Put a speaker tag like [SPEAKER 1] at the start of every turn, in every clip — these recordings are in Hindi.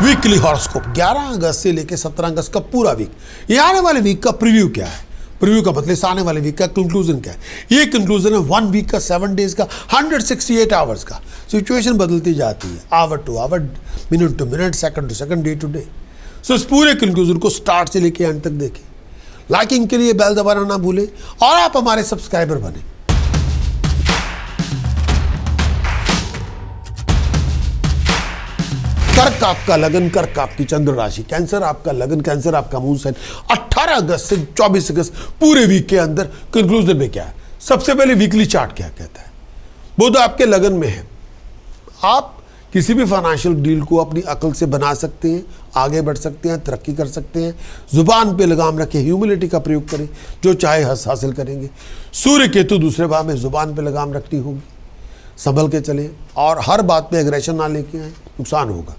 [SPEAKER 1] वीकली हॉरोस्कोप 11 अगस्त से लेकर 17 अगस्त का पूरा वीक। ये आने वाले वीक का प्रीव्यू क्या है, प्रीव्यू का मतलब इस आने वाले वीक का कंक्लूजन क्या है। ये कंक्लूजन है 1 वीक का, 7 डेज का, 168 आवर्स का। सिचुएशन बदलती जाती है hour to hour, minute to minute, second to second, day to day. So इस पूरे कंक्लूजन को स्टार्ट से लेकर एंड तक देखें। लाइकिंग के लिए बेल दबाना ना भूलें और आप हमारे सब्सक्राइबर बने। कर्क आपका लगन, कर्क आपकी चंद्र राशि, कैंसर आपका लगन, कैंसर आपका मून साइन। 18 अगस्त से 24 अगस्त पूरे वीक के अंदर कंक्लूजन में क्या है। सबसे पहले वीकली चार्ट क्या कहता है। बुध आपके लगन में है। आप किसी भी फाइनेंशियल डील को अपनी अकल से बना सकते हैं, आगे बढ़ सकते हैं, तरक्की कर सकते हैं। जुबान पे लगाम रखें, ह्यूमिलिटी का प्रयोग करें, जो चाहे हासिल करेंगे। सूर्य केतु दूसरे भाव में, जुबान पे लगाम रखनी होगी, संभल के चलें और हर बात पे एग्रेशन ना लेके आए, नुकसान होगा।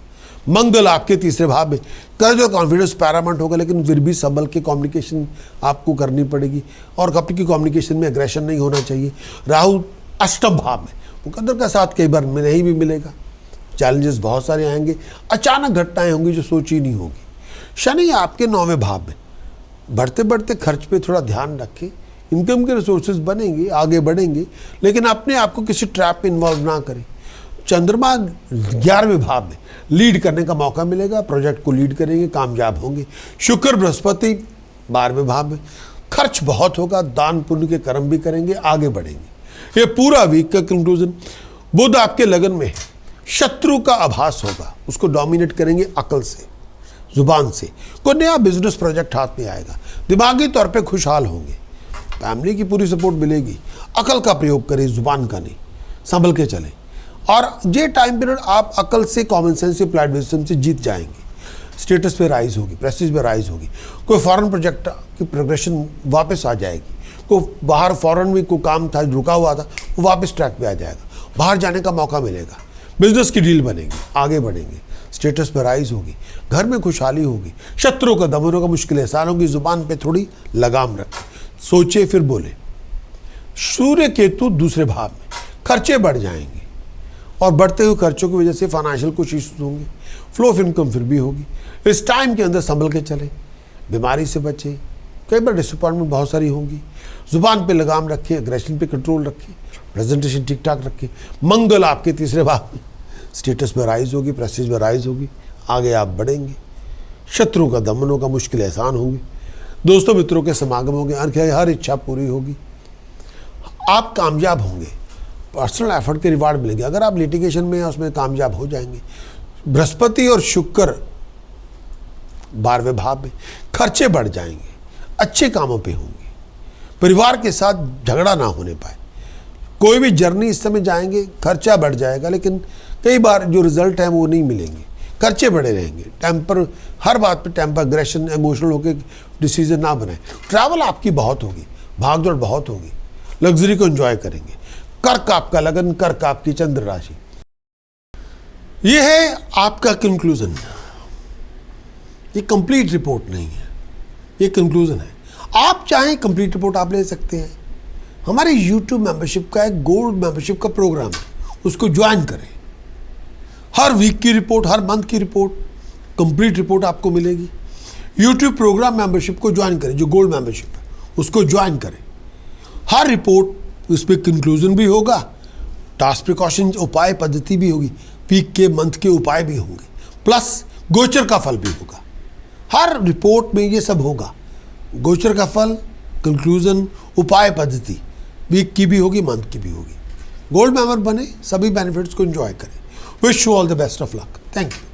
[SPEAKER 1] मंगल आपके तीसरे भाव में, कर जो कॉन्फिडेंस पैरामाउंट होगा, लेकिन फिर भी संभल के कम्युनिकेशन आपको करनी पड़ेगी और आपकी कम्युनिकेशन में एग्रेशन नहीं होना चाहिए। राहु अष्टम भाव में, मुकद्दर का साथ कई बार नहीं भी मिलेगा। चैलेंजेस बहुत सारे आएंगे, अचानक घटनाएं होंगी जो सोची नहीं होगी। शनि आपके 9वें भाव में, बढ़ते बढ़ते खर्च पे थोड़ा ध्यान रखें। इनकम के रिसोर्सेज बनेंगे, आगे बढ़ेंगे, लेकिन अपने आप को किसी ट्रैप में इन्वॉल्व ना करें। चंद्रमा 11वें भाव में, लीड करने का मौका मिलेगा, प्रोजेक्ट को लीड करेंगे, कामयाब होंगे। शुक्र बृहस्पति 12वें भाव में, खर्च बहुत होगा, दान पुण्य के कर्म भी करेंगे, आगे बढ़ेंगे। ये पूरा वीक का कंक्लूजन। बुध आपके लगन में है, शत्रु का आभास होगा, उसको डोमिनेट करेंगे अकल से, जुबान से। कोई नया बिजनेस प्रोजेक्ट हाथ में आएगा, दिमागी तौर पे खुशहाल होंगे, फैमिली की पूरी सपोर्ट मिलेगी। अकल का प्रयोग करें, जुबान का नहीं, संभल के चलें। और ये टाइम पीरियड आप अकल से, कॉमन सेंस से, अप्लाइड विजडम से जीत जाएंगे। स्टेटस पे राइज होगी, प्रेस्टीज पे राइज होगी। कोई फॉरेन प्रोजेक्ट की प्रोग्रेशन वापस आ जाएगी। कोई बाहर फॉरेन में कोई काम था रुका हुआ था, वो वापस ट्रैक पे आ जाएगा, बाहर जाने का मौका मिलेगा। बिजनेस की डील बनेगी, आगे बढ़ेंगे, स्टेटस पर राइज होगी, घर में खुशहाली होगी। शत्रुओं का दमन होगा, मुश्किलें आसान होगी। जुबान पे थोड़ी लगाम रखें, सोचे फिर बोले। सूर्य केतु दूसरे भाव में, खर्चे बढ़ जाएंगे और बढ़ते हुए खर्चों की वजह से फाइनेंशियल कुछ इश्यूज होंगे। फ्लो ऑफ इनकम फिर भी होगी। इस टाइम के अंदर संभल के चलें, बीमारी से बचें। कई बार डिसअपॉइंटमेंट बहुत सारी होंगी। जुबान पे लगाम रखें, एग्रेशन पे कंट्रोल रखें, प्रेजेंटेशन ठीक ठाक रखें। मंगल आपके तीसरे भाव में, स्टेटस में राइज होगी, प्रेस्टीज में राइज होगी, आगे आप बढ़ेंगे। शत्रुओं का दमन होगा, मुश्किलें आसान होंगी। दोस्तों मित्रों के समागम होंगे, हर इच्छा पूरी होगी। आप कामयाब होंगे, पर्सनल एफर्ट के रिवार्ड मिलेंगे। अगर आप लिटिगेशन में हैं उसमें कामयाब हो जाएंगे। बृहस्पति और शुक्र 12वें भाव में, खर्चे बढ़ जाएंगे, अच्छे कामों पे होंगे। परिवार के साथ झगड़ा ना होने पाए। कोई भी जर्नी इस समय जाएंगे, खर्चा बढ़ जाएगा, लेकिन कई बार जो रिजल्ट है वो नहीं मिलेंगे, खर्चे बढ़े रहेंगे। टेम्पर, हर बात पे टेम्पर, एग्रेशन, इमोशनल होकर डिसीजन ना बनाए। ट्रैवल आपकी बहुत होगी, भागदौड़ बहुत होगी, लग्जरी को एंजॉय करेंगे। कर्क आपका लगन, कर्क आपकी चंद्र राशि। ये है आपका कंक्लूजन। ये कंप्लीट रिपोर्ट नहीं है, ये कंक्लूजन है। आप चाहें कंप्लीट रिपोर्ट आप ले सकते हैं। हमारे YouTube मेंबरशिप का एक गोल्ड मेंबरशिप का प्रोग्राम है, उसको ज्वाइन करें। हर वीक की रिपोर्ट, हर मंथ की रिपोर्ट, कंप्लीट रिपोर्ट आपको मिलेगी। YouTube प्रोग्राम मेंबरशिप को ज्वाइन करें, जो गोल्ड मेंबरशिप है उसको ज्वाइन करें। हर रिपोर्ट, उस पर कंक्लूजन भी होगा, टास्क प्रिकॉशन उपाय पद्धति भी होगी, वीक के मंथ के उपाय भी होंगे, प्लस गोचर का फल भी होगा। हर रिपोर्ट में ये सब होगा, गोचर का फल, कंक्लूजन, उपाय पद्धति, वीक की भी होगी, मंथ की भी होगी। गोल्ड मेंबर बने, सभी बेनिफिट्स को एंजॉय करें। Wish you all the best of luck. Thank you.